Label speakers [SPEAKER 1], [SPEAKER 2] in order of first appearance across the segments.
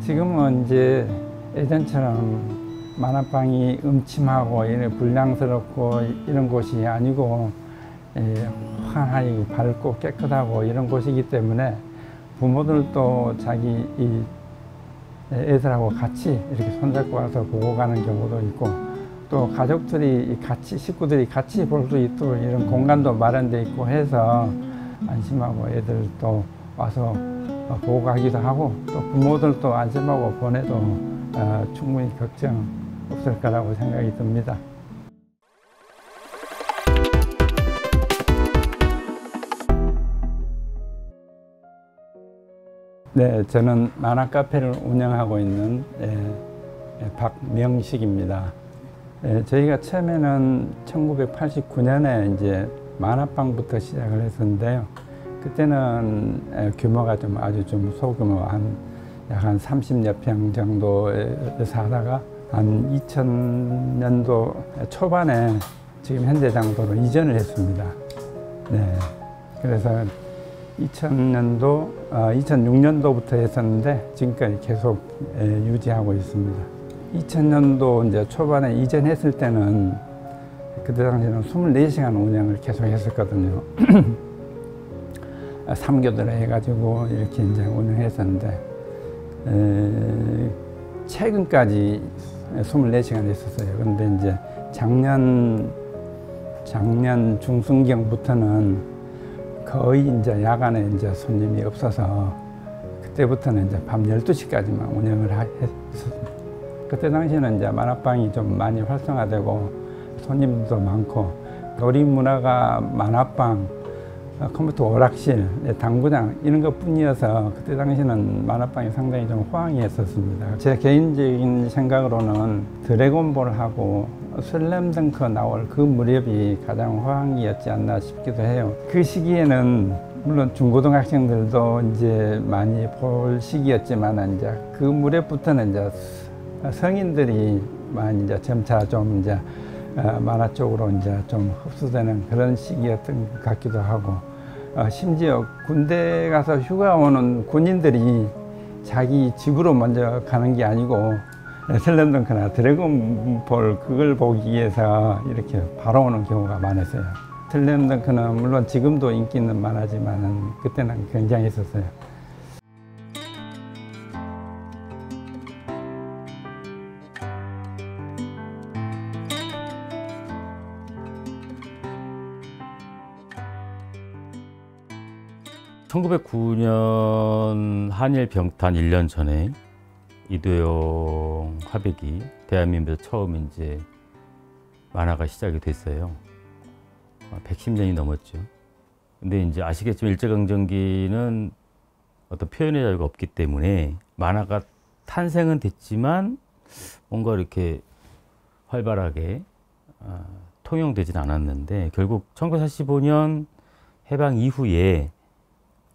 [SPEAKER 1] 지금은 이제 예전처럼 만화방이 음침하고 불량스럽고 이런 곳이 아니고 환하게 밝고 깨끗하고 이런 곳이기 때문에 부모들도 자기 애들하고 같이 이렇게 손잡고 와서 보고 가는 경우도 있고, 또 가족들이 같이, 식구들이 같이 볼 수 있도록 이런 공간도 마련되어 있고 해서 안심하고 애들도 와서 보고 가기도 하고, 또 부모들도 안심하고 보내도 충분히 걱정 없을 거라고 생각이 듭니다. 네, 저는 만화 카페를 운영하고 있는 박명식입니다. 저희가 처음에는 1989년에 이제 만화방부터 시작을 했었는데요. 그때는 규모가 아주 소규모 약 한 30여 평 정도에서 하다가 한 2000년도 초반에 지금 현재 장소로 이전을 했습니다. 네, 그래서 2006년도부터 했었는데 지금까지 계속 유지하고 있습니다. 2000년도 이제 초반에 이전했을 때는 그때 당시에는 24시간 운영을 계속 했었거든요. 3교대로 해가지고 이렇게 이제 운영했었는데, 최근까지 24시간 했었어요. 그런데 이제 작년 중순경부터는 거의 이제 야간에 이제 손님이 없어서 그때부터는 이제 밤 12시까지만 운영을 했었습니다. 그때 당시에는 이제 만화방이 좀 많이 활성화되고 손님도 많고, 놀이 문화가 만화방, 컴퓨터 오락실, 당구장 이런 것 뿐이어서 그때 당시에는 만화방이 상당히 좀 호황이었었습니다. 제 개인적인 생각으로는 드래곤볼하고 슬램덩크 나올 그 무렵이 가장 호황이었지 않나 싶기도 해요. 그 시기에는 물론 중고등학생들도 이제 많이 볼 시기였지만 이제 그 무렵부터는 이제 성인들이 많이 이제 점차 좀 이제 만화 쪽으로 이제 좀 흡수되는 그런 시기였던 것 같기도 하고, 심지어 군대 가서 휴가 오는 군인들이 자기 집으로 먼저 가는 게 아니고 슬램덩크나 드래곤볼 그걸 보기 위해서 이렇게 바로 오는 경우가 많았어요. 슬램덩크는 물론 지금도 인기 있는 만화지만은 그때는 굉장히 있었어요.
[SPEAKER 2] (1909년) 한일 병탄 1년 전에 이도영 화백이 대한민국에서 처음 이제 만화가 시작이 됐어요. 110년이 넘었죠. 근데 이제 아시겠지만 일제강점기는 어떤 표현의 자유가 없기 때문에 만화가 탄생은 됐지만 뭔가 이렇게 활발하게 통용되진 않았는데, 결국 1945년 해방 이후에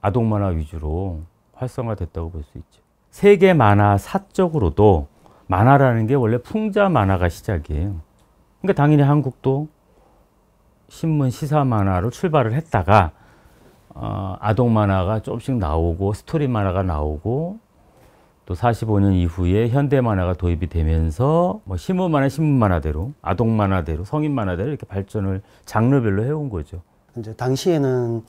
[SPEAKER 2] 아동 만화 위주로 활성화됐다고 볼 수 있죠. 세계 만화사적으로도 만화라는 게 원래 풍자 만화가 시작이에요. 그러니까 당연히 한국도 신문 시사 만화로 출발을 했다가 아동 만화가 조금씩 나오고 스토리 만화가 나오고, 또 45년 이후에 현대 만화가 도입이 되면서 뭐 신문 만화 신문 만화대로, 아동 만화대로, 성인 만화대로 이렇게 발전을 장르별로 해온 거죠.
[SPEAKER 3] 이제 당시에는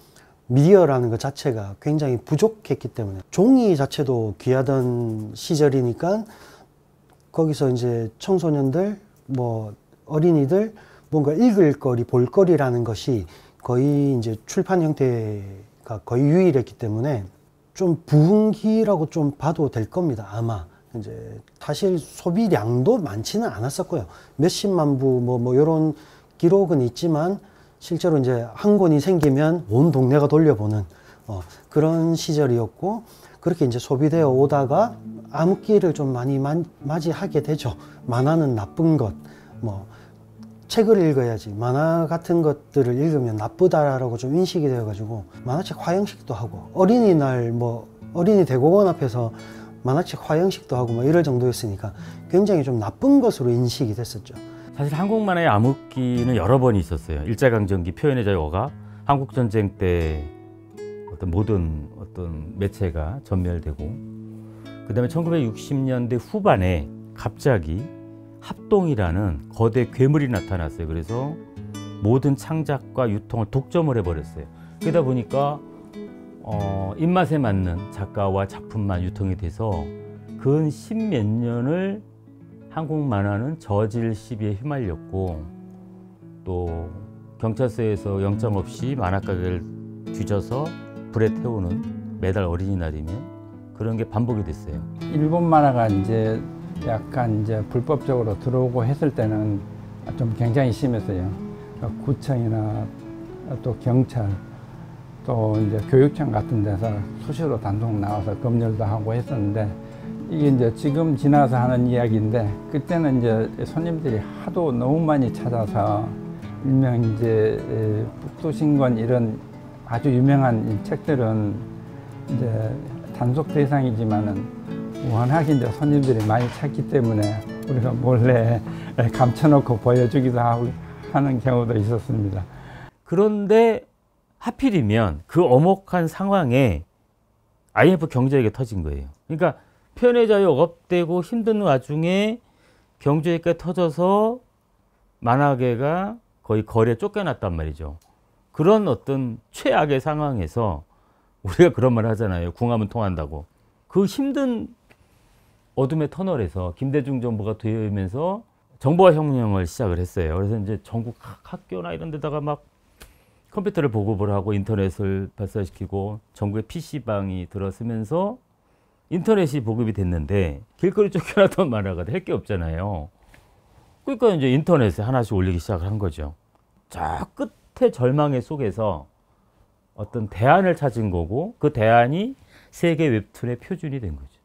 [SPEAKER 3] 미디어라는 것 자체가 굉장히 부족했기 때문에 종이 자체도 귀하던 시절이니까 거기서 이제 청소년들, 뭐 어린이들 뭔가 읽을 거리, 볼 거리라는 것이 거의 이제 출판 형태가 거의 유일했기 때문에 좀 부흥기라고 좀 봐도 될 겁니다. 아마 이제 사실 소비량도 많지는 않았었고요. 몇십만 부 뭐 이런 기록은 있지만 실제로 이제 한 권이 생기면 온 동네가 돌려보는 그런 시절이었고, 그렇게 이제 소비되어 오다가 암흑기를 좀 많이 맞이하게 되죠. 만화는 나쁜 것, 뭐 책을 읽어야지 만화 같은 것들을 읽으면 나쁘다라고 좀 인식이 되어가지고 만화책 화형식도 하고, 어린이날 뭐 어린이 대공원 앞에서 만화책 화형식도 하고 뭐 이럴 정도였으니까 굉장히 좀 나쁜 것으로 인식이 됐었죠.
[SPEAKER 2] 사실 한국 만화의 암흑기는 여러 번 있었어요. 일제강점기 표현의 자유가 한국전쟁 때 어떤 모든 어떤 매체가 전멸되고, 그다음에 1960년대 후반에 갑자기 합동이라는 거대 괴물이 나타났어요. 그래서 모든 창작과 유통을 독점을 해버렸어요. 그러다 보니까 입맛에 맞는 작가와 작품만 유통이 돼서 근 10몇 년을 한국 만화는 저질 시비에 휘말렸고, 또 경찰서에서 영장 없이 만화가게를 뒤져서 불에 태우는 매달 어린이날이면 그런 게 반복이 됐어요.
[SPEAKER 1] 일본 만화가 이제 약간 이제 불법적으로 들어오고 했을 때는 좀 굉장히 심했어요. 그러니까 구청이나 또 경찰, 또 이제 교육청 같은 데서 수시로 단속 나와서 검열도 하고 했었는데, 이게 이제 지금 지나서 하는 이야기인데, 그때는 이제 손님들이 하도 너무 많이 찾아서 일명 이제 북두신권 이런 아주 유명한 이 책들은 이제 단속 대상이지만은 워낙에 이제 손님들이 많이 찾기 때문에 우리가 몰래 감춰놓고 보여주기도 하고 하는 경우도 있었습니다.
[SPEAKER 2] 그런데 하필이면 그 엄혹한 상황에 IMF 경제위기가 터진 거예요. 그러니까 표현의 자유 억압되고 힘든 와중에 경제위기가 터져서 만화계가 거의 거리에 쫓겨났단 말이죠. 그런 어떤 최악의 상황에서 우리가 그런 말 하잖아요. 궁하면 통한다고. 그 힘든 어둠의 터널에서 김대중 정부가 되면서 정보화 혁명을 시작을 했어요. 그래서 이제 전국 학교나 이런 데다가 막 컴퓨터를 보급을 하고 인터넷을 발달시키고 전국에 PC방이 들어서면서 인터넷이 보급이 됐는데 길거리 쫓겨나던 만화가 할 게 없잖아요. 그러니까 이제 인터넷에 하나씩 올리기 시작을 한 거죠. 저 끝에 절망의 속에서 어떤 대안을 찾은 거고, 그 대안이 세계 웹툰의 표준이 된 거죠.